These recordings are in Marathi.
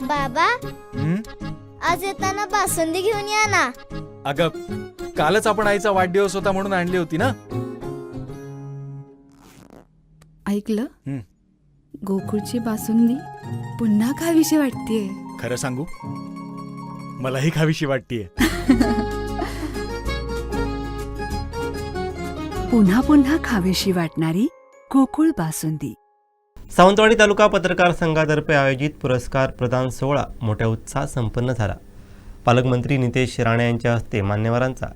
बाबा, आज येताना बासुंदी घेऊन या ना. अगं, कालच आपण आईचा वाढदिवस होता म्हणून आणली होती ना. ऐकलं, गोकुळची बासुंदी पुन्हा खावीशी वाटतेय. खरं सांगू, मलाही खावीशी वाटतेय. पुन्हा पुन्हा खावीशी वाटणारी गोकुळ बासुंदी. सावंतवाडी तालुका पत्रकार संघातर्फे आयोजित पुरस्कार प्रदान सोहळा मोठ्या उत्साहात संपन्न झाला. पालकमंत्री नितेश राणे यांच्या हस्ते मान्यवरांचा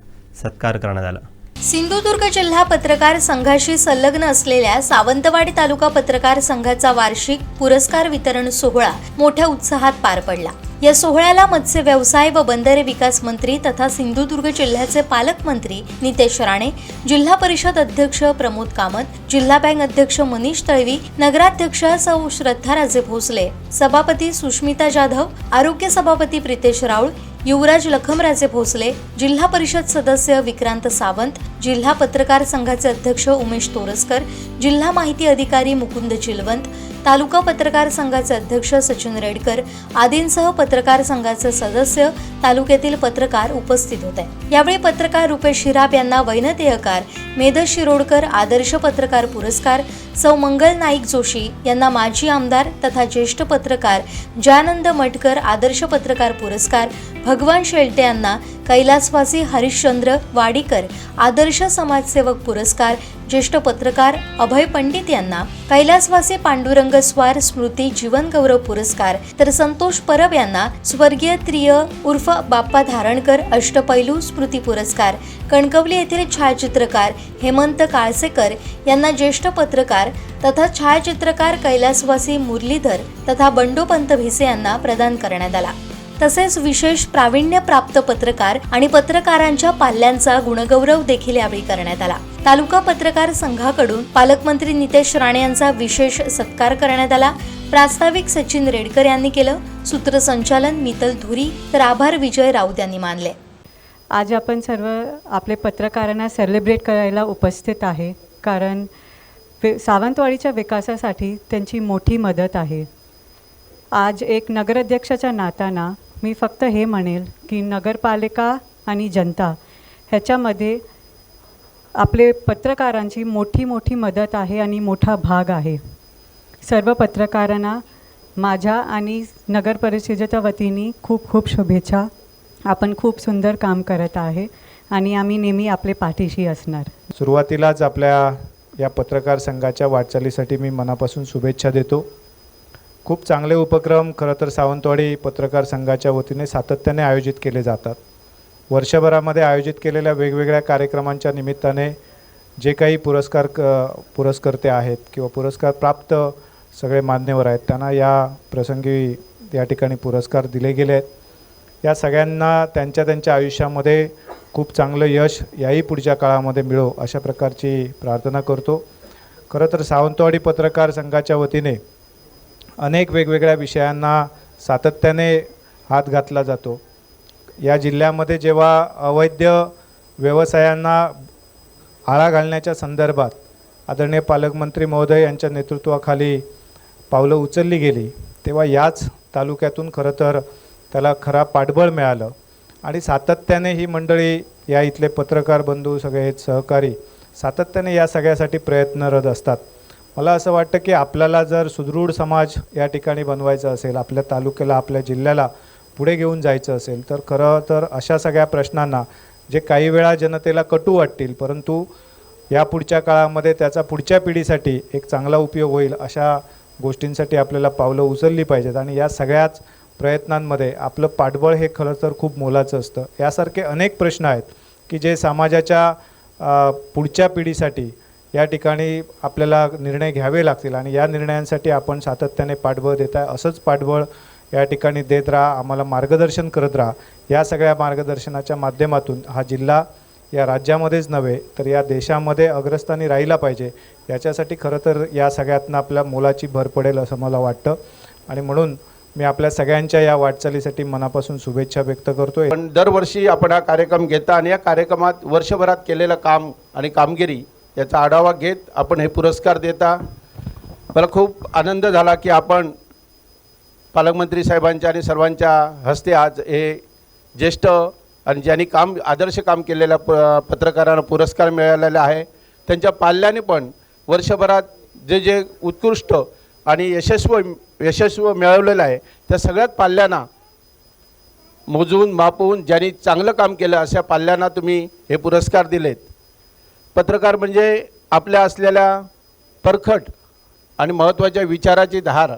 सत्कार करण्यात आला. सिंधुदुर्ग जिल्हा पत्रकार संघाशी संलग्न असलेल्या सावंतवाडी तालुका पत्रकार संघाचा वार्षिक पुरस्कार वितरण सोहळा मोठ्या उत्साहात पार पडला. या सोहळ्याला मत्स्य व्यवसाय व बंदरे विकास मंत्री तथा सिंधुदुर्ग जिल्ह्याचे पालकमंत्री नितेश राणे, जिल्हा परिषद अध्यक्ष प्रमोद कामत, जिल्हा बँक अध्यक्ष मनीष तळवी, नगराध्यक्ष सौ श्रद्धाराजे भोसले, सभापती सुष्मिता जाधव, आरोग्य सभापती प्रितेश राऊळ, युवराज लखमराजे भोसले, जिल्हा परिषद सदस्य विक्रांत सावंत, जिल्हा पत्रकार संघाचे अध्यक्ष उमेश तोरसकर, जिल्हा माहिती अधिकारी मुकुंद चिलवंत, तालुका पत्रकार संघाचे अध्यक्ष सचिन रेडकर आदींसह पत्रकार संघाचे सदस्य, तालुक्यातील पत्रकार उपस्थित होते. यावेळी पत्रकार रुपेश हिराब यांना वैनदेयकार, मेधस शिरोडकर आदर्श पत्रकार पुरस्कार, सौ मंगल नाईक जोशी यांना माजी आमदार तथा ज्येष्ठ पत्रकार जयानंद मटकर आदर्श पत्रकार पुरस्कार, भगवान शेळटे यांना कैलासवासी हरिश्चंद्र वाडीकर आदर्श समाजसेवक पुरस्कार, ज्येष्ठ पत्रकार अभय पंडित यांना कैलासवासी पांडुरंग स्वार स्मृती जीवन गौरव पुरस्कार, तर संतोष परब यांना स्वर्गीय त्रिय उर्फ बाप्पा धारणकर अष्टपैलू स्मृती पुरस्कार, कणकवली येथील छायाचित्रकार हेमंत काळसेकर यांना ज्येष्ठ पत्रकार तथा छायाचित्रकार कैलासवासी मुरलीधर तथा बंडोपंत भिसे यांना प्रदान करण्यात आला. तसेच विशेष प्रावीण्य प्राप्त पत्रकार आणि पत्रकारांच्या पाल्यांचा गुणगौरव देखील यावेळी करण्यात आला. तालुका पत्रकार संघाकडून पालकमंत्री नितेश राणे यांचा विशेष सत्कार करण्यात आला. प्रास्ताविक सचिन रेडकर यांनी केलं. सूत्रसंचालन मितल धुरी तर आभार विजय राऊत यांनी मानले. आज आपण सर्व आपले पत्रकारांना सेलिब्रेट करायला उपस्थित आहे, कारण सावंतवाडीच्या विकासासाठी त्यांची मोठी मदत आहे. आज एक नगराध्यक्षाच्या नात्यानं मी फक्त हे म्हणेल की नगरपालिका आणि जनता ह्याच्यामध्ये आपले पत्रकारांची मोठी मदत आहे आणि मोठा भाग आहे. सर्व पत्रकारांना माझ्या आणि नगर परिषदेच्या वतीने खूप शुभेच्छा. आपण खूप सुंदर काम करत आहे आणि आम्ही नेहमी आपले पाठीशी असणार. सुरुवातीलाच आपल्या या पत्रकार संघाच्या वाटचालीसाठी मी मनापासून शुभेच्छा देतो. खूप चांगले उपक्रम खरं तर सावंतवाडी पत्रकार संघाच्या वतीने सातत्याने आयोजित केले जातात. वर्षभरामध्ये आयोजित केलेल्या वेगवेगळ्या कार्यक्रमांच्या निमित्ताने जे काही पुरस्कर्ते आहेत किंवा पुरस्कार प्राप्त सगळे मान्यवर आहेत त्यांना या प्रसंगी या ठिकाणी पुरस्कार दिले गेले आहेत. या सगळ्यांना त्यांच्या आयुष्यामध्ये खूप चांगलं यश याही पुढच्या काळामध्ये मिळो अशा प्रकारची प्रार्थना करतो. खरं तर सावंतवाडी पत्रकार संघाच्या वतीने अनेक वेगवेगळ्या विषयांना सातत्याने हात घातला जातो. या जिल्ह्यामध्ये जेव्हा अवैध व्यवसायांना आळा घालण्याच्या संदर्भात आदरणीय पालकमंत्री महोदय यांच्या नेतृत्वाखाली पावलं उचलली गेली, तेव्हा याच तालुक्यातून खरं तर त्याला खरा पाठबळ मिळालं आणि सातत्याने ही मंडळी या इथले पत्रकार बंधू सगळे सहकारी सातत्याने या सगळ्यासाठी प्रयत्नरत असतात. मला असं वाटतं की आपल्याला जर सुदृढ समाज या ठिकाणी बनवायचा असेल, आपल्या तालुक्याला आपल्या जिल्ह्याला पुढे घेऊन जायचं असेल, तर खरं तर अशा सगळ्या प्रश्नांना जे काही वेळा जनतेला कटू वाटतील परंतु या पुढच्या काळामध्ये त्याचा पुढच्या पिढीसाठी एक चांगला उपयोग होईल अशा गोष्टींसाठी आपल्याला पावलं उचलली पाहिजेत. आणि या सगळ्याच प्रयत्नांमध्ये आपलं पाठबळ हे खरं तर खूप मोलाचं असतं. यासारखे अनेक प्रश्न आहेत की जे समाजाच्या पुढच्या पिढीसाठी या ठिकाणी आपल्याला निर्णय घ्यावे लागतील आणि या निर्णयांसाठी आपण सातत्याने पाठबळ देत आहे. असंच पाठबळ या ठिकाणी देत राहा, आम्हाला मार्गदर्शन करत राहा. या सगळ्या मार्गदर्शनाच्या माध्यमातून हा जिल्हा या राज्यामध्येच नव्हे तर या देशामध्ये अग्रस्थानी राहिला पाहिजे. याच्यासाठी खरं तर या सगळ्यातनं आपल्या मोलाची भर पडेल असं मला वाटतं आणि म्हणून मी आपल्या सगळ्यांच्या या वाटचालीसाठी मनापासून शुभेच्छा व्यक्त करतोय. पण दरवर्षी आपण हा कार्यक्रम घेता आणि या कार्यक्रमात वर्षभरात केलेलं काम आणि कामगिरी याचा आढावा घेत आपण हे पुरस्कार देता. मला खूप आनंद झाला की आपण पालकमंत्री साहेबांच्या आणि सर्वांच्या हस्ते आज हे ज्येष्ठ आणि ज्यांनी आदर्श काम केलेल्या पत्रकारांना पुरस्कार मिळालेला आहे. त्यांच्या पाल्याने पण वर्षभरात जे उत्कृष्ट आणि यशस्व मिळवलेलं आहे त्या सगळ्यात पाल्यांना मोजून मापून ज्यांनी चांगलं काम केलं अशा पाल्यांना तुम्ही हे पुरस्कार दिलेत. पत्रकार म्हणजे आपल्या असलेल्या परखड आणि महत्त्वाच्या विचाराची धार.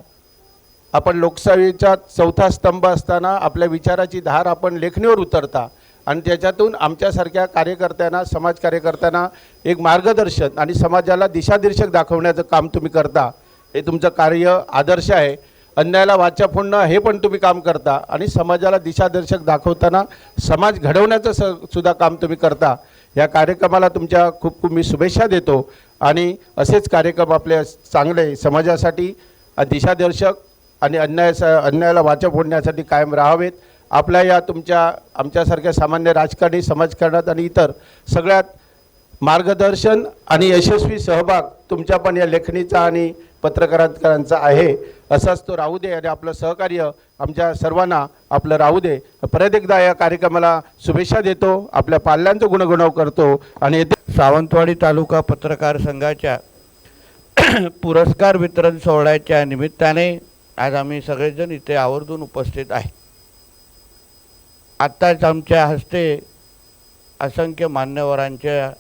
आपण लोकशाहीचा चौथा स्तंभ असताना आपल्या विचाराची धार आपण लेखणीवर उतरता आणि त्याच्यातून आमच्यासारख्या कार्यकर्त्यांना, समाज कार्यकर्त्यांना एक मार्गदर्शन आणि समाजाला दिशादर्शक दाखवण्याचं काम तुम्ही करता. हे तुमचं कार्य आदर्श आहे. अन्यायाला वाचा फोडणं हे पण तुम्ही काम करता आणि समाजाला दिशादर्शक दाखवताना समाज घडवण्याचं सुद्धा काम तुम्ही करता. या कार्यक्रमाला तुमच्या खूप खूप मी शुभेच्छा देतो आणि असेच कार्यक्रम आपले चांगले समाजासाठी दिशादर्शक आणि अन्यायाला वाचा फोडण्यासाठी कायम राहावेत. आपल्या या आमच्यासारख्या सामान्य राजकारणी, समाजकारणात आणि इतर सगळ्यात मार्गदर्शन आणि यशस्वी सहभाग तुमच्या पण या लेखणीचा आणि पत्रकारांचा आहे. असाच तो राहू दे आणि आपलं सहकार्य आमच्या सर्वांना आपलं राहू दे. परत एकदा या कार्यक्रमाला शुभेच्छा देतो, आपल्या पाल्यांचं गुणगुणाव करतो आणि सावंतवाडी तालुका पत्रकार संघाच्या पुरस्कार वितरण सोहळ्याच्या निमित्ताने आज आम्ही सगळेजण इथे आवर्जून उपस्थित आहे. आत्ताच आमच्या हस्ते असंख्य मान्यवरांच्या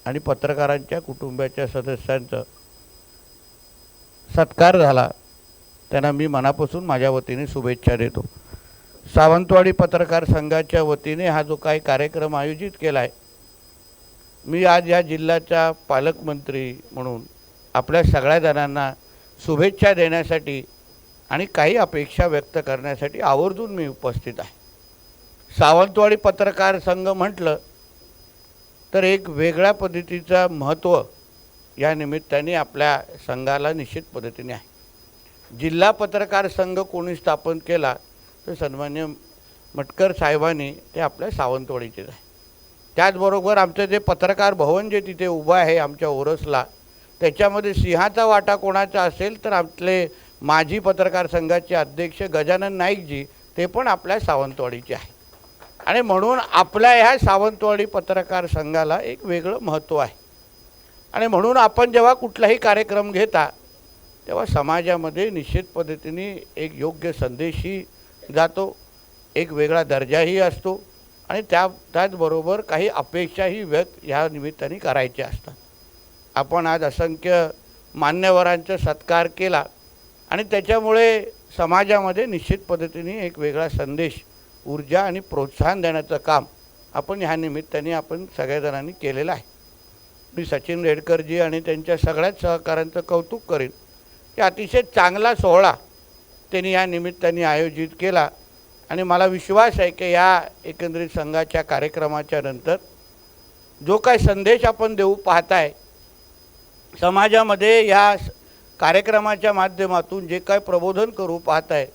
आणि पत्रकारांच्या कुटुंबाच्या सदस्यांचं सत्कार झाला. त्यांना मी मनापासून माझ्या वतीने शुभेच्छा देतो. सावंतवाडी पत्रकार संघाच्या वतीने हा जो काही कार्यक्रम आयोजित केला आहे, मी आज या जिल्ह्याचा पालकमंत्री म्हणून आपल्या सगळ्या जणांना शुभेच्छा देण्यासाठी आणि काही अपेक्षा व्यक्त करण्यासाठी आवर्जून मी उपस्थित आहे. सावंतवाडी पत्रकार संघ म्हटलं तर एक वेगळ्या पद्धतीचं महत्त्व या निमित्ताने आपल्या संघाला निश्चित पद्धतीने आहे. जिल्हा पत्रकार संघ कोणी स्थापन केला तर सन्मान्य मटकर साहेबांनी ते आपल्या सावंतवाडीचेच आहे. त्याचबरोबर आमचं जे पत्रकार भवन जे तिथे उभं आहे आमच्या ओरसला, त्याच्यामध्ये सिंहाचा वाटा कोणाचा असेल तर आपले माजी पत्रकार संघाचे अध्यक्ष गजानन नाईकजी ते पण आपल्या सावंतवाडीचे आहे. आणि म्हणून आपल्या ह्या सावंतवाडी पत्रकार संघाला एक वेगळं महत्त्व आहे. आणि म्हणून आपण जेव्हा कुठलाही कार्यक्रम घेता तेव्हा समाजामध्ये निश्चित पद्धतीने एक योग्य संदेशही जातो, एक वेगळा दर्जाही असतो आणि त्याचबरोबर काही अपेक्षाही व्यक्त ह्या निमित्ताने करायच्या असतात. आपण आज असंख्य मान्यवरांचा सत्कार केला आणि त्याच्यामुळे समाजामध्ये निश्चित पद्धतीने एक वेगळा संदेश, ऊर्जा आणि प्रोत्साहन देण्याचं काम आपण ह्या निमित्ताने आपण सगळ्याजणांनी केलेलं आहे. मी सचिन रेडकरजी आणि त्यांच्या सगळ्याच सहकाऱ्यांचं कौतुक करीन की अतिशय चांगला सोहळा त्यांनी या निमित्ताने आयोजित केला आणि मला विश्वास आहे की या एकंदरीत संघाच्या कार्यक्रमाच्या नंतर जो काही संदेश आपण देऊ पाहताय समाजामध्ये, या कार्यक्रमाच्या माध्यमातून जे काय प्रबोधन करू पाहताय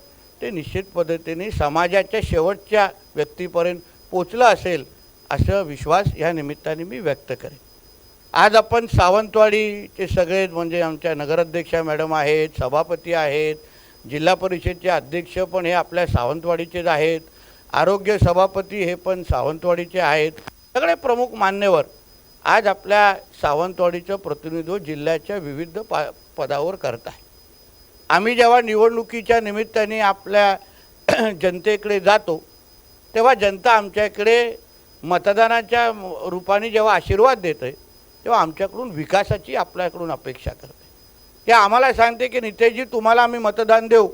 ते निश्चित पद्धतीने समाजाच्या शेवटच्या व्यक्तीपर्यंत पोचलं असेल असं विश्वास या निमित्ताने मी व्यक्त करेन. आज आपण सावंतवाडीचे सगळे म्हणजे आमच्या नगराध्यक्षा मॅडम आहेत, सभापती आहेत, जिल्हा परिषदचे अध्यक्ष पण हे आपल्या सावंतवाडीचेच आहेत, आरोग्य सभापती हे पण सावंतवाडीचे आहेत. सगळे प्रमुख मान्यवर आज आपल्या सावंतवाडीचं प्रतिनिधित्व जिल्ह्याच्या विविध पदावर करत आहे. आम्ही जेव्हा निवडणुकीच्या निमित्ताने आपल्या जनतेकडे जातो तेव्हा जनता आमच्याकडे मतदानाच्या रूपाने जेव्हा आशीर्वाद देते तेव्हा आमच्याकडून विकासाची आपल्याकडून अपेक्षा करते. ते आम्हाला सांगते की नितेशजी तुम्हाला आम्ही मतदान देऊ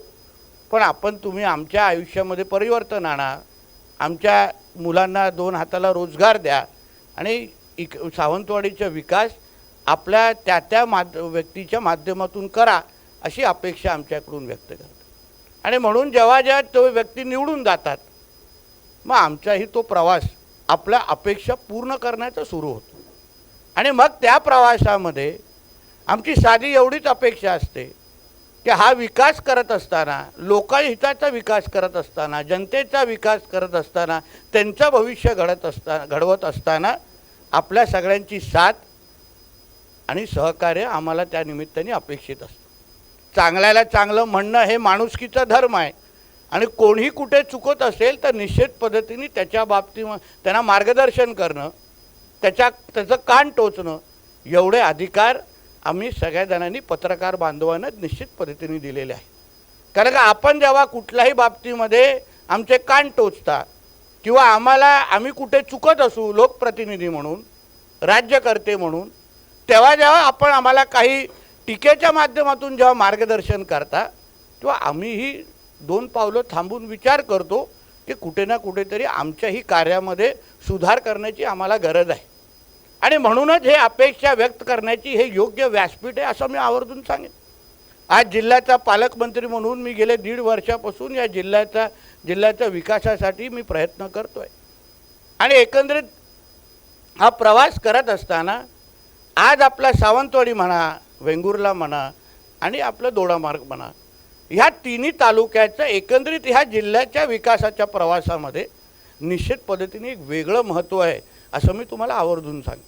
पण तुम्ही आमच्या आयुष्यामध्ये परिवर्तन आणा, आमच्या मुलांना 2 हाताला रोजगार द्या आणि सावंतवाडीचा विकास आपल्या त्या व्यक्तीच्या माध्यमातून करा अशी अपेक्षा आमच्याकडून व्यक्त करते. आणि म्हणून जेव्हा तो व्यक्ती निवडून जातात मग आमचाही तो प्रवास आपल्या अपेक्षा पूर्ण करण्याचा सुरू होतो. आणि मग त्या प्रवासामध्ये आमची साधी एवढीच अपेक्षा असते की हा विकास करत असताना, लोकहिताचा विकास करत असताना, जनतेचा विकास करत असताना, त्यांचं भविष्य घडवत असताना आपल्या सगळ्यांची साथ आणि सहकार्य आम्हाला त्या निमित्ताने अपेक्षित असतं. चांगल्याला चांगलं म्हणणं हे माणुसकीचा धर्म आहे आणि कोणीही कुठे चुकत असेल तर निश्चित पद्धतीने त्याच्या बाबतीमध्ये त्यांना मार्गदर्शन करणं, त्याचं कान टोचणं एवढे अधिकार आम्ही सगळ्या जणांनी पत्रकार बांधवांना निश्चित पद्धतीने दिलेले आहे. कारण का आपण जेव्हा कुठल्याही बाबतीमध्ये आमचे कान टोचता किंवा आम्ही कुठे चुकत असू लोकप्रतिनिधी म्हणून, राज्यकर्ते म्हणून, जेव्हा आपण आम्हाला काही टीकेच्या माध्यमातून जेव्हा मार्गदर्शन करता तेव्हा आम्हीही 2 पावलं थांबून विचार करतो की कुठे ना कुठेतरी आमच्याही कार्यामध्ये सुधार करण्याची आम्हाला गरज आहे. आणि म्हणूनच हे अपेक्षा व्यक्त करण्याची हे योग्य व्यासपीठ आहे असं मी आवर्जून सांगेन. आज जिल्ह्याचा पालकमंत्री म्हणून मी गेले 1.5 वर्षापासून या जिल्ह्याच्या विकासासाठी मी प्रयत्न करतो आहे. आणि एकंदरीत हा प्रवास करत असताना आज आपला सावंतवाडी म्हणा, वेंगुर्ला म्हणा आणि आपलं दोडामार्ग म्हणा, ह्या तिन्ही तालुक्याचं एकंदरीत ह्या जिल्ह्याच्या विकासाच्या प्रवासामध्ये निश्चित पद्धतीने एक वेगळं महत्त्व आहे असं मी तुम्हाला आवर्जून सांगेन.